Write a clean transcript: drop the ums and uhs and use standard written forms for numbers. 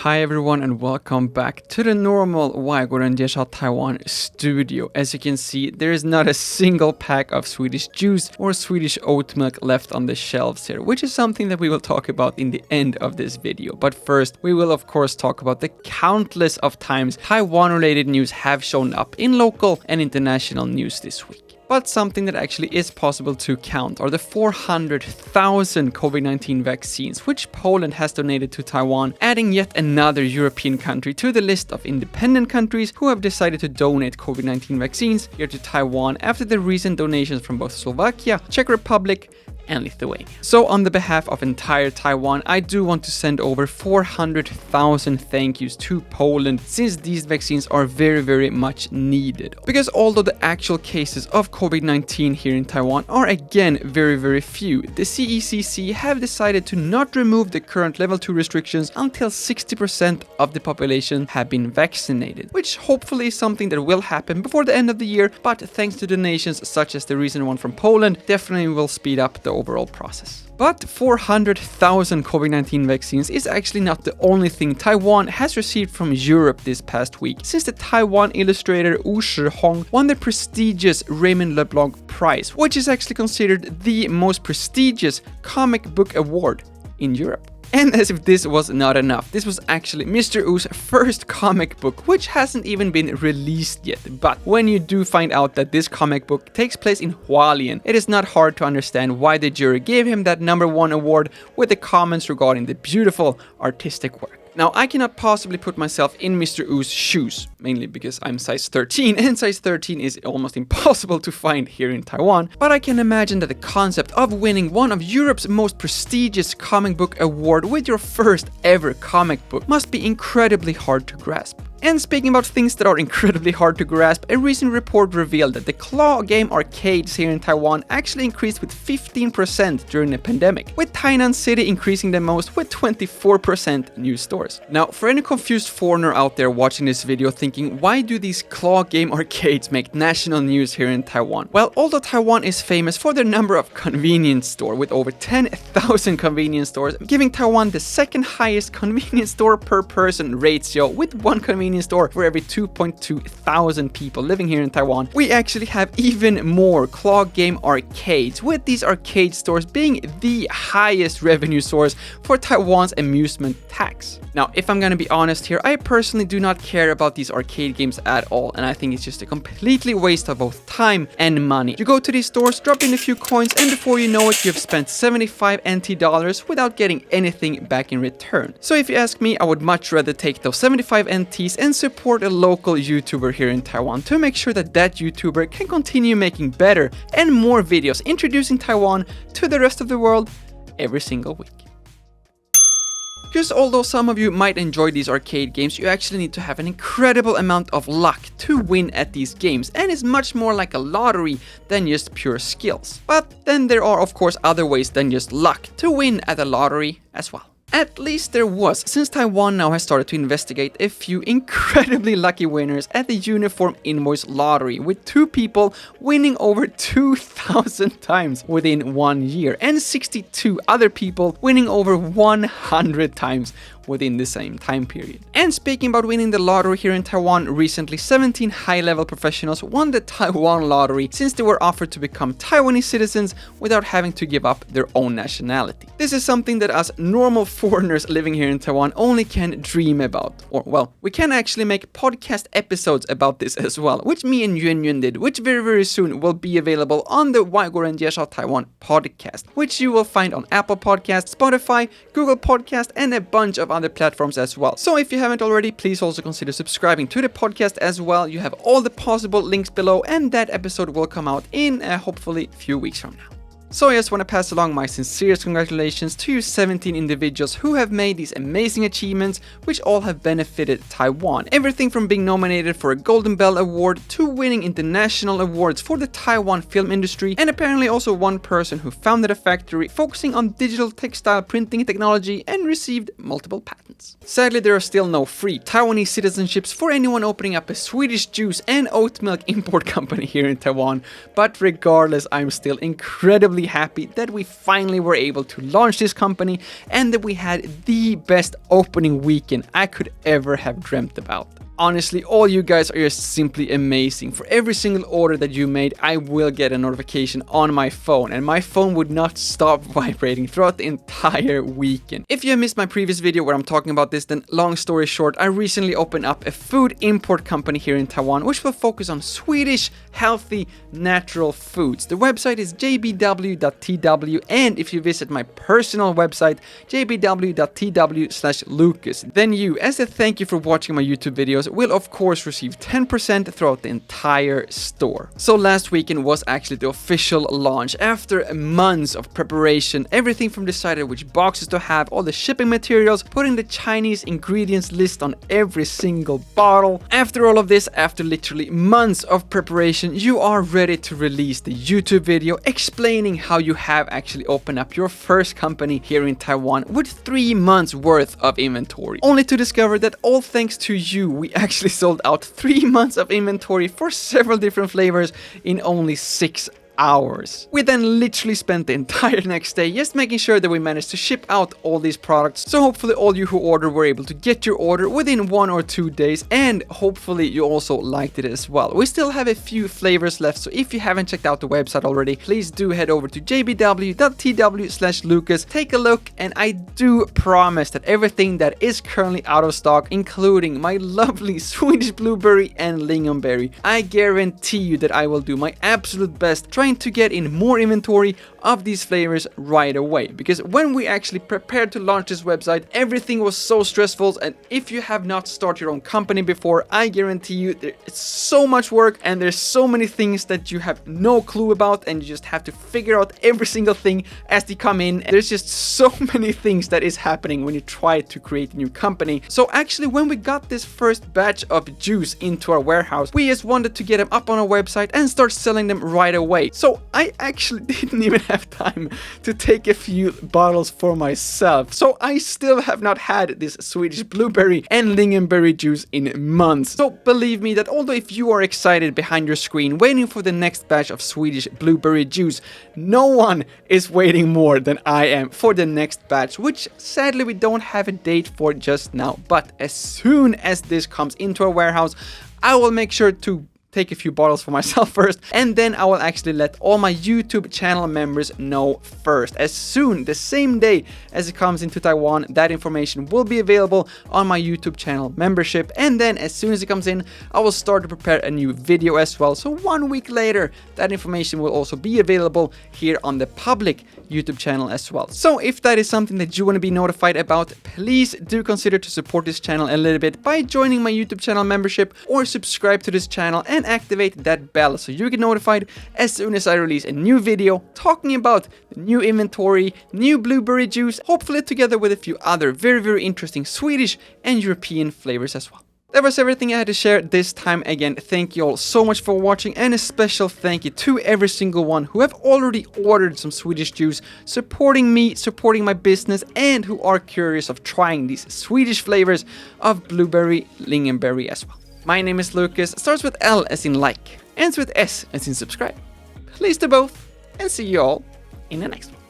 Hi everyone and welcome back to the normal 外国人介绍台湾 studio. As you can see, there is not a single pack of Swedish juice or Swedish oat milk left on the shelves here, which is something that we will talk about in the end of this video. But first, we will of course talk about the countless of times Taiwan-related news have shown up in local and international news this week. But something that actually is possible to count are the 400,000 COVID-19 vaccines which Poland has donated to Taiwan, adding yet another European country to the list of independent countries who have decided to donate COVID-19 vaccines here to Taiwan after the recent donations from both Slovakia, Czech Republic, and Lithuania. So on the behalf of entire Taiwan, I do want to send over 400,000 thank yous to Poland, since these vaccines are very much needed. Because although the actual cases of COVID-19 here in Taiwan are again very few, the CECC have decided to not remove the current level 2 restrictions until 60% of the population have been vaccinated, which hopefully is something that will happen before the end of the year, but thanks to donations such as the recent one from Poland, definitely will speed up the overall process. But 400,000 COVID-19 vaccines is actually not the only thing Taiwan has received from Europe this past week, since the Taiwan illustrator Wu Shihong won the prestigious Raymond LeBlanc Prize, which is actually considered the most prestigious comic book award in Europe. And as if this was not enough, this was actually Mr. Wu's first comic book, which hasn't even been released yet. But when you do find out that this comic book takes place in Hualien, it is not hard to understand why the jury gave him that #1 award with the comments regarding the beautiful artistic work. Now, I cannot possibly put myself in Mr. Wu's shoes, mainly because I'm size 13, and size 13 is almost impossible to find here in Taiwan, but I can imagine that the concept of winning one of Europe's most prestigious comic book award with your first ever comic book must be incredibly hard to grasp. And speaking about things that are incredibly hard to grasp, a recent report revealed that the claw game arcades here in Taiwan actually increased with 15% during the pandemic, with Tainan City increasing the most with 24% new stores. Now, for any confused foreigner out there watching this video thinking, why do these claw game arcades make national news here in Taiwan? Well, although Taiwan is famous for their number of convenience stores, with over 10,000 convenience stores, giving Taiwan the second highest convenience store per person ratio, with one convenience store for every 2.2 thousand people living here in Taiwan, we actually have even more claw game arcades, with these arcade stores being the highest revenue source for Taiwan's amusement tax. Now, if I'm gonna be honest here, I personally do not care about these arcade games at all, and I think it's just a completely waste of both time and money. You go to these stores, drop in a few coins, and before you know it, you've spent 75 NT dollars without getting anything back in return. So if you ask me, I would much rather take those 75 NTs and support a local YouTuber here in Taiwan to make sure that that YouTuber can continue making better and more videos introducing Taiwan to the rest of the world every single week. Because although some of you might enjoy these arcade games, you actually need to have an incredible amount of luck to win at these games, and it's much more like a lottery than just pure skills. But then there are of course other ways than just luck to win at a lottery as well. At least there was, since Taiwan now has started to investigate a few incredibly lucky winners at the Uniform Invoice Lottery, with 2 people winning over 2,000 times within 1 year, and 62 other people winning over 100 times within the same time period. And speaking about winning the lottery here in Taiwan, recently 17 high-level professionals won the Taiwan lottery since they were offered to become Taiwanese citizens without having to give up their own nationality. This is something that us normal foreigners living here in Taiwan only can dream about. Or, well, we can actually make podcast episodes about this as well, which me and Yuan did, which very soon will be available on the 外国人介绍台湾 podcast, which you will find on Apple Podcasts, Spotify, Google Podcast, and a bunch of other platforms as well. So if you haven't already, please also consider subscribing to the podcast as well. You have all the possible links below, and that episode will come out in hopefully a few weeks from now. So I just want to pass along my sincerest congratulations to you 17 individuals who have made these amazing achievements, which all have benefited Taiwan. Everything from being nominated for a Golden Bell Award to winning international awards for the Taiwan film industry, and apparently also one person who founded a factory focusing on digital textile printing technology and received multiple patents. Sadly, there are still no free Taiwanese citizenships for anyone opening up a Swedish juice and oat milk import company here in Taiwan, but regardless, I'm still incredibly really happy that we finally were able to launch this company and that we had the best opening weekend I could ever have dreamt about. Honestly, all you guys are just simply amazing. For every single order that you made, I will get a notification on my phone, and my phone would not stop vibrating throughout the entire weekend. If you have missed my previous video where I'm talking about this, then long story short, I recently opened up a food import company here in Taiwan, which will focus on Swedish, healthy, natural foods. The website is jbw.tw, and if you visit my personal website, jbw.tw/Lukas, then you, as a thank you for watching my YouTube videos, will of course receive 10% throughout the entire store. So last weekend was actually the official launch. After months of preparation, everything from deciding which boxes to have, all the shipping materials, putting the Chinese ingredients list on every single bottle. After all of this, after literally months of preparation, you are ready to release the YouTube video explaining how you have actually opened up your first company here in Taiwan with 3 months worth of inventory. Only to discover that all thanks to you, we actually sold out 3 months of inventory for several different flavors in only 6 hours. We then literally spent the entire next day just making sure that we managed to ship out all these products, so hopefully all you who ordered were able to get your order within 1 or 2 days, and hopefully you also liked it as well. We still have a few flavors left, so if you haven't checked out the website already, please do head over to jbw.tw/Lukas, take a look, and I do promise that everything that is currently out of stock, including my lovely Swedish blueberry and lingonberry, I guarantee you that I will do my absolute best trying to get in more inventory of these flavors right away, because when we actually prepared to launch this website, everything was so stressful, and if you have not started your own company before, I guarantee you it's so much work and there's so many things that you have no clue about, and you just have to figure out every single thing as they come in. There's just so many things that is happening when you try to create a new company. So actually, when we got this first batch of juice into our warehouse, we just wanted to get them up on our website and start selling them right away. So I actually didn't even have time to take a few bottles for myself. So I still have not had this Swedish blueberry and lingonberry juice in months. So believe me that although if you are excited behind your screen waiting for the next batch of Swedish blueberry juice, no one is waiting more than I am for the next batch, which sadly we don't have a date for just now. But as soon as this comes into our warehouse, I will make sure to take a few bottles for myself first, and then I will actually let all my YouTube channel members know first. As soon, the same day as it comes into Taiwan, that information will be available on my YouTube channel membership, and then as soon as it comes in, I will start to prepare a new video as well. So 1 week later, that information will also be available here on the public YouTube channel as well. So if that is something that you want to be notified about, please do consider to support this channel a little bit by joining my YouTube channel membership, or subscribe to this channel and activate that bell so you get notified as soon as I release a new video talking about the new inventory, new blueberry juice, hopefully together with a few other very interesting Swedish and European flavors as well. That was everything I had to share this time. Again, thank you all so much for watching, and a special thank you to every single one who have already ordered some Swedish juice, supporting me, supporting my business, and who are curious of trying these Swedish flavors of blueberry, lingonberry as well. My name is Lukas, starts with L as in like, ends with S as in subscribe. Please do both, and see you all in the next one.